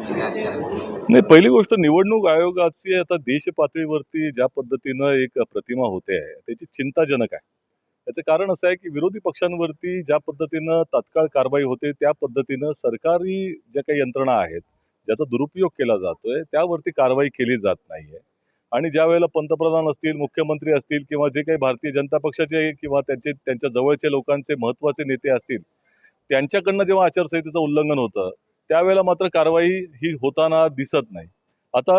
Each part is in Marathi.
नाही, पहिली गोष्ट निवडणूक आयोगाची आता देश पातळीवरती ज्या पद्धतीनं एक प्रतिमा होते आहे त्याची चिंताजनक आहे. त्याचं कारण असं आहे की विरोधी पक्षांवरती ज्या पद्धतीनं तात्काळ कारवाई होते त्या पद्धतीनं सरकारी ज्या काही यंत्रणा आहेत ज्याचा दुरुपयोग केला जातोय त्यावरती कारवाई केली जात नाहीये. आणि ज्या वेळेला पंतप्रधान असतील, मुख्यमंत्री असतील किंवा जे काही भारतीय जनता पक्षाचे किंवा त्यांच्या जवळचे लोकांचे महत्त्वाचे नेते असतील त्यांच्याकडनं जेव्हा आचारसंहितेचं उल्लंघन होतं त्यावेळेला मात्र कारवाई ही होताना दिसत नाही. आता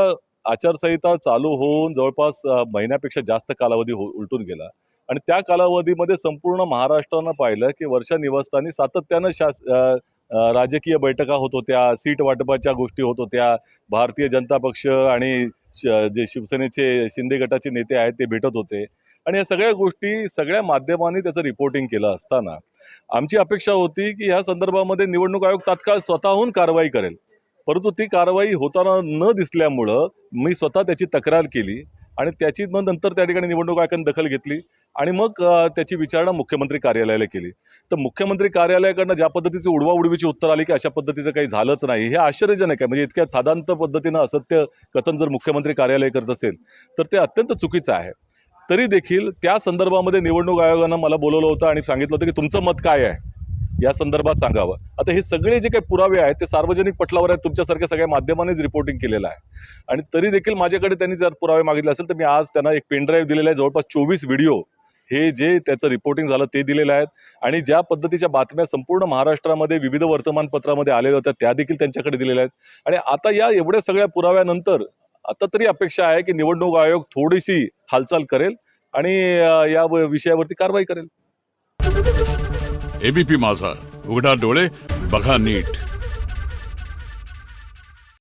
आचारसंहिता चालू होऊन जवळपास महिन्यापेक्षा जास्त कालावधी उलटून गेला आणि त्या कालावधीमध्ये संपूर्ण महाराष्ट्रानं पाहिलं की वर्षा निवासस्थानी सातत्यानं राजकीय बैठका होत होत्या, सीट वाटपाच्या गोष्टी होत होत्या, भारतीय जनता पक्ष आणि जे शिवसेनेचे शिंदे गटाचे नेते आहेत ते भेटत होते आणि या सगळ्या गोष्टी सगळ्या माध्यमांनी त्याचं रिपोर्टिंग केलं असताना आमची अपेक्षा होती की ह्या संदर्भामध्ये निवडणूक आयोग तात्काळ स्वतःहून कारवाई करेल. परंतु ती कारवाई होताना न दिसल्यामुळं मी स्वतः त्याची तक्रार केली आणि त्याची मग नंतर त्या ठिकाणी निवडणूक आयोगाने दखल घेतली आणि मग त्याची विचारणा मुख्यमंत्री कार्यालयाला केली. तर मुख्यमंत्री कार्यालयाकडनं ज्या पद्धतीची उडवाउडवीची उत्तर आली की अशा पद्धतीचं काही झालंच नाही, हे आश्चर्यजनक आहे. म्हणजे इतक्या थादांत पद्धतीनं असत्य कथन जर मुख्यमंत्री कार्यालय करत असेल तर ते अत्यंत चुकीचं आहे. तरी देखील त्या संदर्भामध्ये निवडणूक आयोगानं मला बोलवलं होतं आणि सांगितलं होतं की तुमचं मत काय आहे या संदर्भात सांगावं. आता हे सगळे जे काही पुरावे आहेत ते सार्वजनिक पटलावर आहेत, तुमच्यासारख्या सगळ्या माध्यमांनीच रिपोर्टिंग केलेलं आहे. आणि तरी देखील माझ्याकडे त्यांनी जर पुरावे मागितले असेल तर मी आज त्यांना एक पेनड्राईव्ह दिलेला आहे, जवळपास 24 व्हिडिओ हे जे त्याचं रिपोर्टिंग झालं ते दिलेलं आहेत आणि ज्या पद्धतीच्या बातम्या संपूर्ण महाराष्ट्रामध्ये विविध वर्तमानपत्रामध्ये आलेल्या होत्या त्या देखील त्यांच्याकडे दिलेल्या आहेत. आणि आता या एवढ्या सगळ्या पुराव्यानंतर आता तरी अपेक्षा आहे की निवडणूक आयोग थोडीशी हालचाल करेल आणि या विषयावरती कारवाई करेल. एबीपी माझा, उघडा डोळे बघा नीट.